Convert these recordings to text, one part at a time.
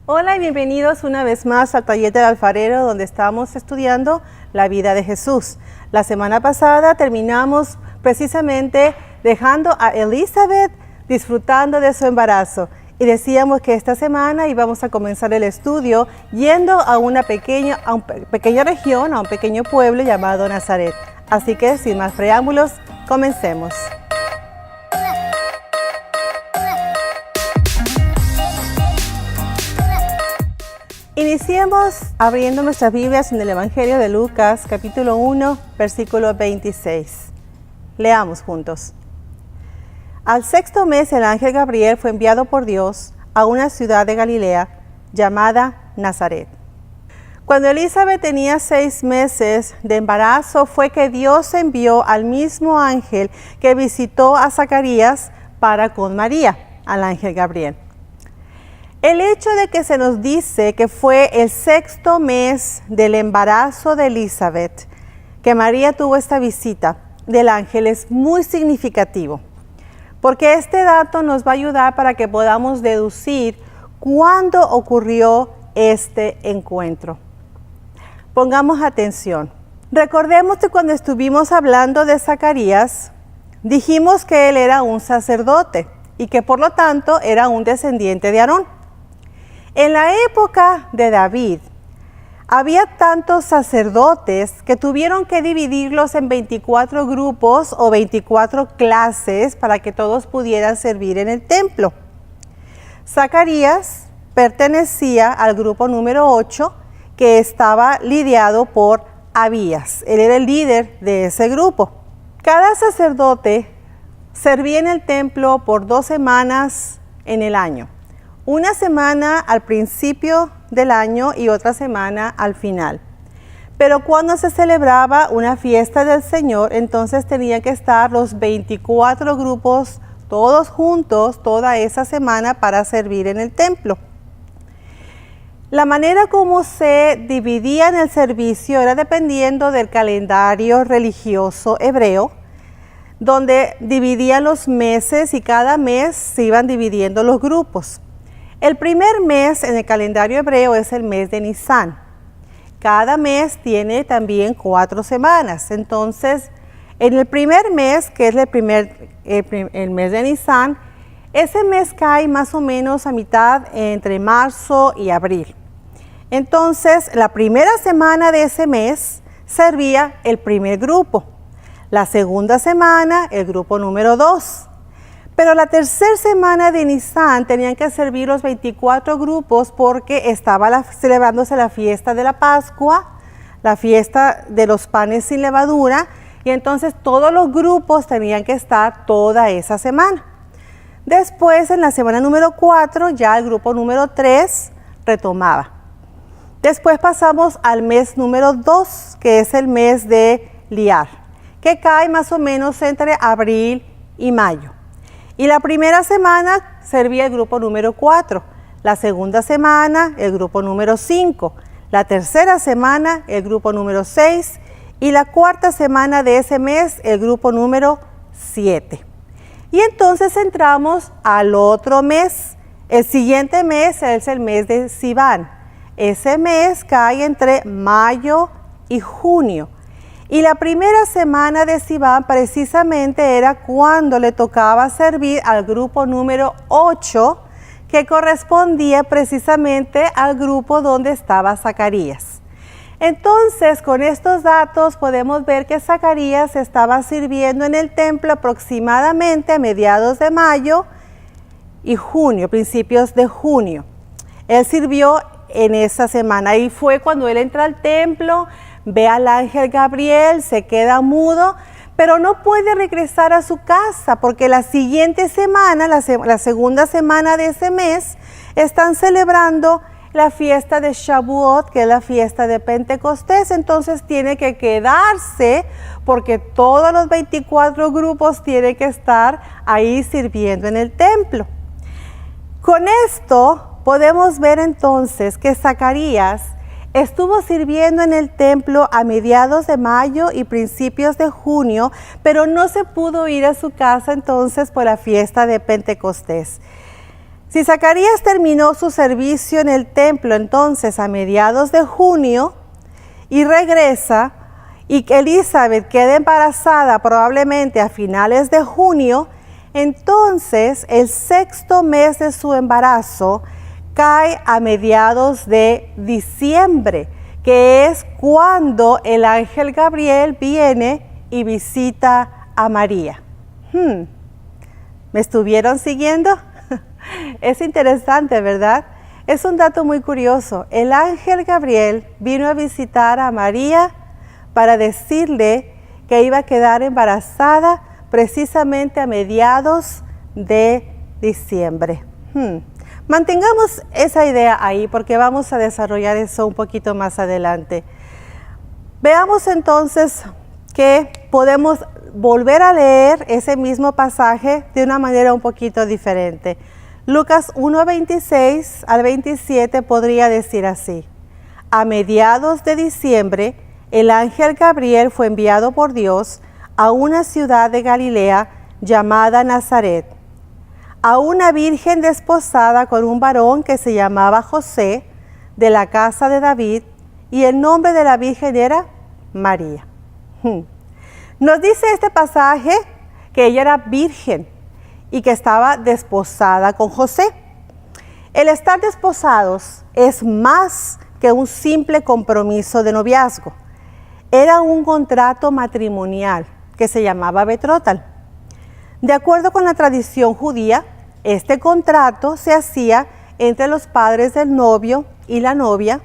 Hola y bienvenidos una vez más al taller del alfarero, donde estamos estudiando la vida de Jesús. La semana pasada terminamos precisamente dejando a Elizabeth disfrutando de su embarazo y decíamos que esta semana íbamos a comenzar el estudio yendo a una pequeña región, a un pequeño pueblo llamado Nazaret. Así que sin más preámbulos, comencemos. Iniciemos abriendo nuestras Biblias en el Evangelio de Lucas, capítulo 1, versículo 26. Leamos juntos. Al sexto mes, el ángel Gabriel fue enviado por Dios a una ciudad de Galilea llamada Nazaret. Cuando Elizabeth tenía 6 meses de embarazo, fue que Dios envió al mismo ángel que visitó a Zacarías para con María, al ángel Gabriel. El hecho de que se nos dice que fue el sexto mes del embarazo de Elizabeth que María tuvo esta visita del ángel es muy significativo, porque este dato nos va a ayudar para que podamos deducir cuándo ocurrió este encuentro. Pongamos atención. Recordemos que cuando estuvimos hablando de Zacarías, dijimos que él era un sacerdote y que por lo tanto era un descendiente de Aarón. En la época de David, había tantos sacerdotes que tuvieron que dividirlos en 24 grupos o 24 clases para que todos pudieran servir en el templo. Zacarías pertenecía al grupo número 8, que estaba lidiado por Abías. Él era el líder de ese grupo. Cada sacerdote servía en el templo por 2 semanas en el año. Una semana al principio del año y otra semana al final. Pero cuando se celebraba una fiesta del Señor, entonces tenían que estar los 24 grupos todos juntos toda esa semana para servir en el templo. La manera como se dividía en el servicio era dependiendo del calendario religioso hebreo, donde dividían los meses y cada mes se iban dividiendo los grupos. El primer mes en el calendario hebreo es el mes de Nisán. Cada mes tiene también 4 semanas. Entonces, en el primer mes, que es el mes de Nisán, ese mes cae más o menos a mitad entre marzo y abril. Entonces, la primera semana de ese mes servía el primer grupo. La segunda semana, el grupo número 2. Pero la tercera semana de Nisán tenían que servir los 24 grupos porque estaba celebrándose la fiesta de la Pascua, la fiesta de los panes sin levadura, y entonces todos los grupos tenían que estar toda esa semana. Después, en la semana número 4, ya el grupo número 3 retomaba. Después pasamos al mes número 2, que es el mes de Liar, que cae más o menos entre abril y mayo. Y la primera semana servía el grupo número 4, la segunda semana el grupo número 5, la tercera semana el grupo número 6 y la cuarta semana de ese mes el grupo número 7. Y entonces entramos al otro mes. El siguiente mes es el mes de Sivan. Ese mes cae entre mayo y junio. Y la primera semana de Sivan precisamente era cuando le tocaba servir al grupo número 8, que correspondía precisamente al grupo donde estaba Zacarías. Entonces, con estos datos podemos ver que Zacarías estaba sirviendo en el templo aproximadamente a mediados de mayo y junio, principios de junio. Él sirvió en esa semana y fue cuando él entra al templo, ve al ángel Gabriel, se queda mudo, pero no puede regresar a su casa porque la siguiente semana, la segunda semana de ese mes, están celebrando la fiesta de Shavuot, que es la fiesta de Pentecostés. Entonces tiene que quedarse porque todos los 24 grupos tienen que estar ahí sirviendo en el templo. Con esto podemos ver entonces que Zacarías estuvo sirviendo en el templo a mediados de mayo y principios de junio, pero no se pudo ir a su casa entonces por la fiesta de Pentecostés. Si Zacarías terminó su servicio en el templo entonces a mediados de junio y regresa, y que Elizabeth queda embarazada probablemente a finales de junio, entonces el sexto mes de su embarazo cae a mediados de diciembre, que es cuando el ángel Gabriel viene y visita a María. ¿Me estuvieron siguiendo? Es interesante, ¿verdad? Es un dato muy curioso. El ángel Gabriel vino a visitar a María para decirle que iba a quedar embarazada precisamente a mediados de diciembre. Mantengamos esa idea ahí porque vamos a desarrollar eso un poquito más adelante. Veamos entonces que podemos volver a leer ese mismo pasaje de una manera un poquito diferente. Lucas 1:26 al 27 podría decir así: a mediados de diciembre, el ángel Gabriel fue enviado por Dios a una ciudad de Galilea llamada Nazaret, a una virgen desposada con un varón que se llamaba José, de la casa de David, y el nombre de la virgen era María. Nos dice este pasaje que ella era virgen y que estaba desposada con José. El estar desposados es más que un simple compromiso de noviazgo. Era un contrato matrimonial que se llamaba betrotal. De acuerdo con la tradición judía, este contrato se hacía entre los padres del novio y la novia,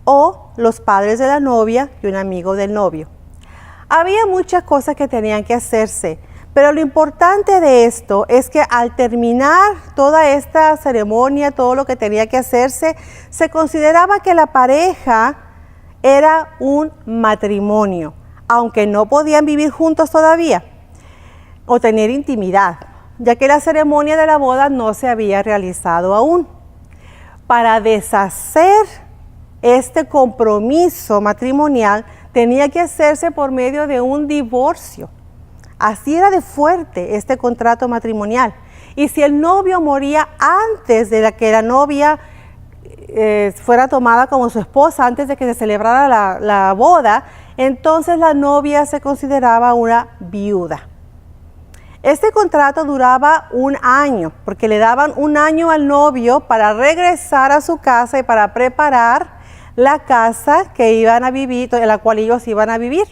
o los padres de la novia y un amigo del novio. Había muchas cosas que tenían que hacerse, pero lo importante de esto es que al terminar toda esta ceremonia, todo lo que tenía que hacerse, se consideraba que la pareja era un matrimonio, aunque no podían vivir juntos todavía o tener intimidad, ya que la ceremonia de la boda no se había realizado aún. Para deshacer este compromiso matrimonial tenía que hacerse por medio de un divorcio. Así era de fuerte este contrato matrimonial. Y si el novio moría antes de que la novia fuera tomada como su esposa, antes de que se celebrara la boda, entonces la novia se consideraba una viuda. Este contrato duraba un año, porque le daban un año al novio para regresar a su casa y para preparar la casa que iban a vivir, en la cual ellos iban a vivir.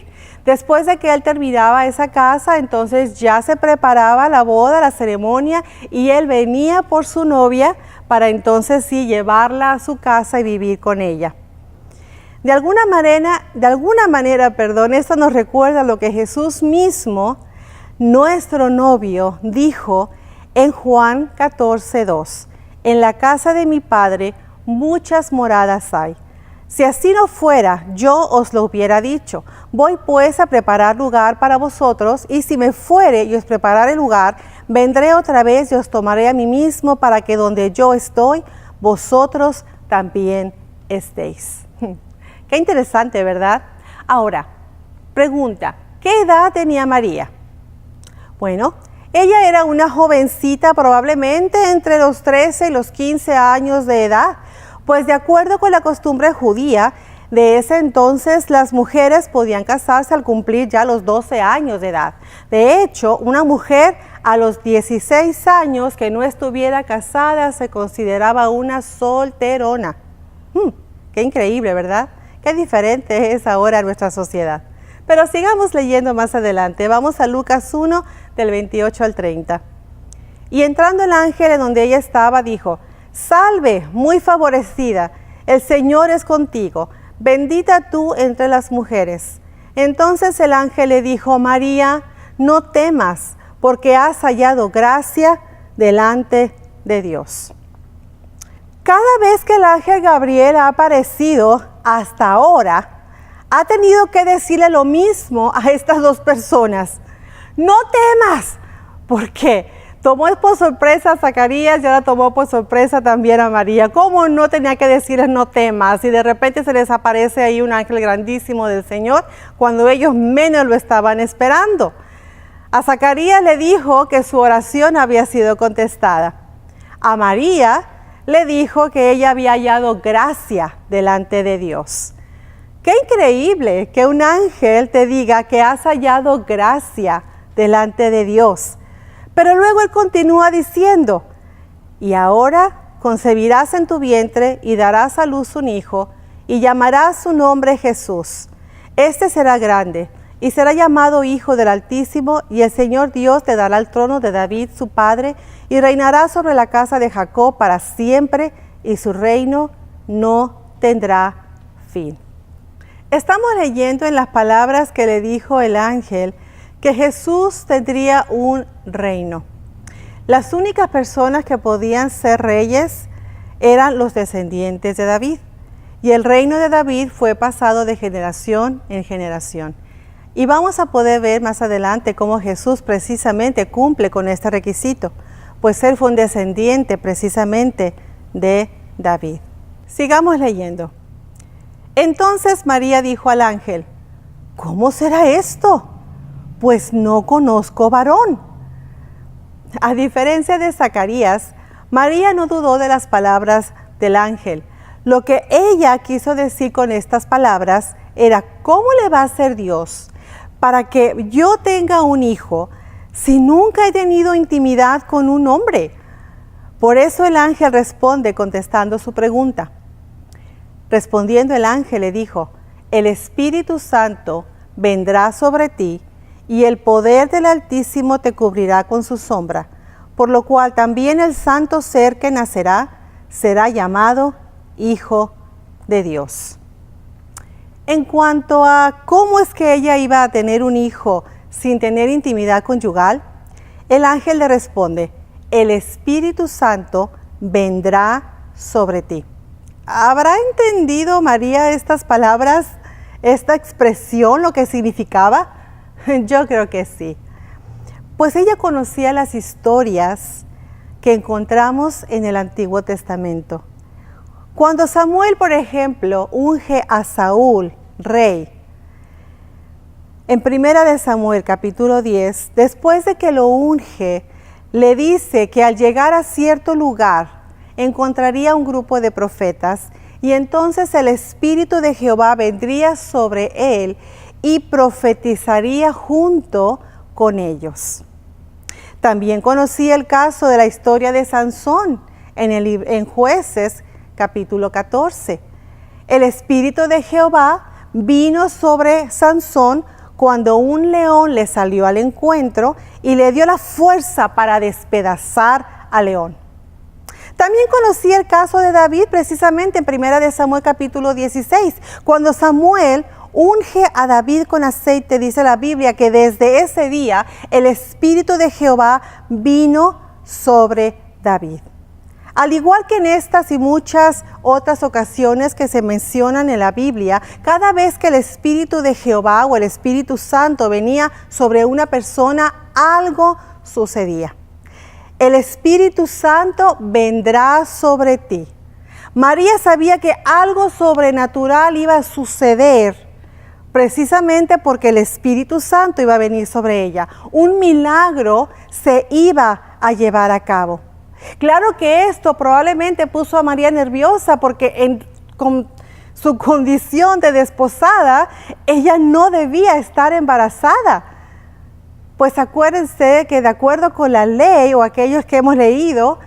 Después de que él terminaba esa casa, entonces ya se preparaba la boda, la ceremonia, y él venía por su novia para entonces sí llevarla a su casa y vivir con ella. De alguna manera, esto nos recuerda lo que Jesús mismo, nuestro novio, dijo en Juan 14:2. En la casa de mi Padre muchas moradas hay. Si así no fuera, yo os lo hubiera dicho. Voy pues a preparar lugar para vosotros, y si me fuere y os prepararé lugar, vendré otra vez y os tomaré a mí mismo, para que donde yo estoy, vosotros también estéis. Qué interesante, ¿verdad? Ahora, pregunta, ¿qué edad tenía María? Bueno, ella era una jovencita, probablemente entre los 13 y los 15 años de edad, pues de acuerdo con la costumbre judía de ese entonces, las mujeres podían casarse al cumplir ya los 12 años de edad. De hecho, una mujer a los 16 años que no estuviera casada se consideraba una solterona. Qué increíble, ¿verdad? Qué diferente es ahora nuestra sociedad. Pero sigamos leyendo más adelante. Vamos a Lucas 1, del 28 al 30. Y entrando el ángel en donde ella estaba, dijo: Salve, muy favorecida, el Señor es contigo, bendita tú entre las mujeres. Entonces el ángel le dijo: María, no temas, porque has hallado gracia delante de Dios. Cada vez que el ángel Gabriel ha aparecido hasta ahora, ha tenido que decirle lo mismo a estas dos personas: no temas, porque tomó por sorpresa a Zacarías y ahora tomó por sorpresa también a María. ¿Cómo no tenía que decirles no temas? Y de repente se les aparece ahí un ángel grandísimo del Señor cuando ellos menos lo estaban esperando. A Zacarías le dijo que su oración había sido contestada. A María le dijo que ella había hallado gracia delante de Dios. Qué increíble que un ángel te diga que has hallado gracia delante de Dios. Pero luego él continúa diciendo, y ahora concebirás en tu vientre y darás a luz un hijo, y llamarás su nombre Jesús. Este será grande, y será llamado Hijo del Altísimo, y el Señor Dios le dará el trono de David su padre, y reinará sobre la casa de Jacob para siempre, y su reino no tendrá fin. Estamos leyendo en las palabras que le dijo el ángel que Jesús tendría un reino. Las únicas personas que podían ser reyes eran los descendientes de David. Y el reino de David fue pasado de generación en generación. Y vamos a poder ver más adelante cómo Jesús precisamente cumple con este requisito, pues él fue un descendiente precisamente de David. Sigamos leyendo. Entonces María dijo al ángel, ¿cómo será esto? Pues no conozco varón. A diferencia de Zacarías, María no dudó de las palabras del ángel. Lo que ella quiso decir con estas palabras era, ¿cómo le va a hacer Dios para que yo tenga un hijo si nunca he tenido intimidad con un hombre? Por eso el ángel responde contestando su pregunta. Respondiendo el ángel le dijo, el Espíritu Santo vendrá sobre ti y el poder del Altísimo te cubrirá con su sombra, por lo cual también el santo ser que nacerá será llamado Hijo de Dios. En cuanto a cómo es que ella iba a tener un hijo sin tener intimidad conyugal, el ángel le responde, el Espíritu Santo vendrá sobre ti. ¿Habrá entendido María estas palabras, esta expresión, lo que significaba? Yo creo que sí. Pues ella conocía las historias que encontramos en el Antiguo Testamento. Cuando Samuel, por ejemplo, unge a Saúl, rey, en 1 Samuel capítulo 10, después de que lo unge, le dice que al llegar a cierto lugar encontraría un grupo de profetas y entonces el Espíritu de Jehová vendría sobre él y profetizaría junto con ellos. También conocí el caso de la historia de Sansón en Jueces capítulo 14. El Espíritu de Jehová vino sobre Sansón cuando un león le salió al encuentro y le dio la fuerza para despedazar al león. También conocí el caso de David precisamente en 1 Samuel capítulo 16, cuando Samuel unge a David con aceite. Dice la Biblia que desde ese día el Espíritu de Jehová vino sobre David. Al igual que en estas y muchas otras ocasiones que se mencionan en la Biblia, cada vez que el Espíritu de Jehová o el Espíritu Santo venía sobre una persona, algo sucedía. El Espíritu Santo vendrá sobre ti. María sabía que algo sobrenatural iba a suceder precisamente porque el Espíritu Santo iba a venir sobre ella. Un milagro se iba a llevar a cabo. Claro que esto probablemente puso a María nerviosa porque con su condición de desposada, ella no debía estar embarazada. Pues acuérdense que de acuerdo con la ley o aquellos que hemos leído,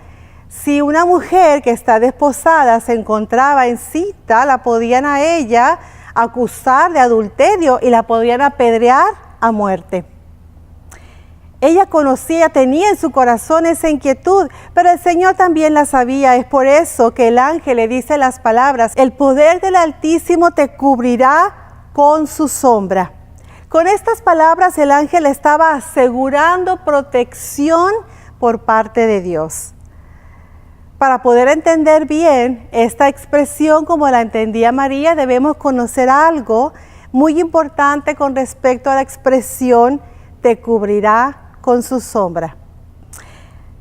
si una mujer que está desposada se encontraba en cita, la podían a ella acusar de adulterio y la podían apedrear a muerte. Ella conocía, tenía en su corazón esa inquietud, pero el Señor también la sabía. Es por eso que el ángel le dice las palabras, el poder del Altísimo te cubrirá con su sombra. Con estas palabras el ángel estaba asegurando protección por parte de Dios. Para poder entender bien esta expresión como la entendía María, debemos conocer algo muy importante con respecto a la expresión te cubrirá con su sombra.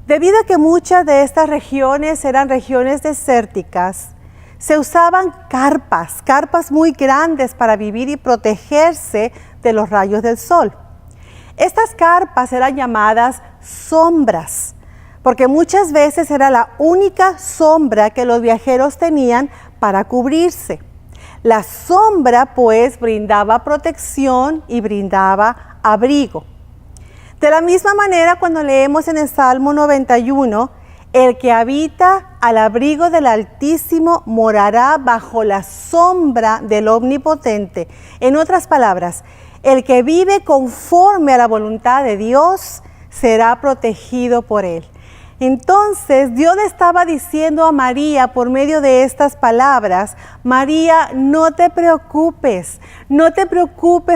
Debido a que muchas de estas regiones eran regiones desérticas, se usaban carpas muy grandes para vivir y protegerse de los rayos del sol. Estas carpas eran llamadas sombras, porque muchas veces era la única sombra que los viajeros tenían para cubrirse. La sombra pues brindaba protección y brindaba abrigo. De la misma manera, cuando leemos en el Salmo 91, el que habita al abrigo del Altísimo morará bajo la sombra del Omnipotente. En otras palabras, el que vive conforme a la voluntad de Dios será protegido por Él. Entonces, Dios le estaba diciendo a María por medio de estas palabras: María, no te preocupes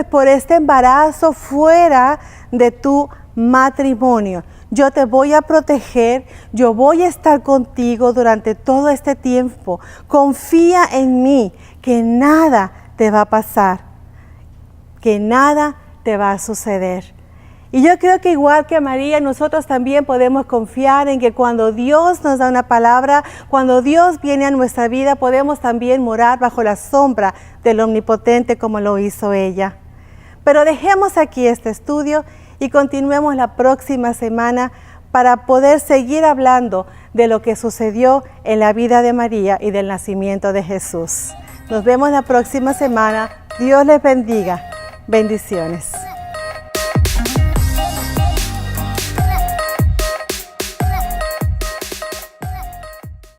por este embarazo fuera de tu matrimonio. Yo te voy a proteger, yo voy a estar contigo durante todo este tiempo. Confía en mí, que nada te va a pasar, que nada te va a suceder. Y yo creo que igual que María, nosotros también podemos confiar en que cuando Dios nos da una palabra, cuando Dios viene a nuestra vida, podemos también morar bajo la sombra del Omnipotente como lo hizo ella. Pero dejemos aquí este estudio y continuemos la próxima semana para poder seguir hablando de lo que sucedió en la vida de María y del nacimiento de Jesús. Nos vemos la próxima semana. Dios les bendiga. Bendiciones.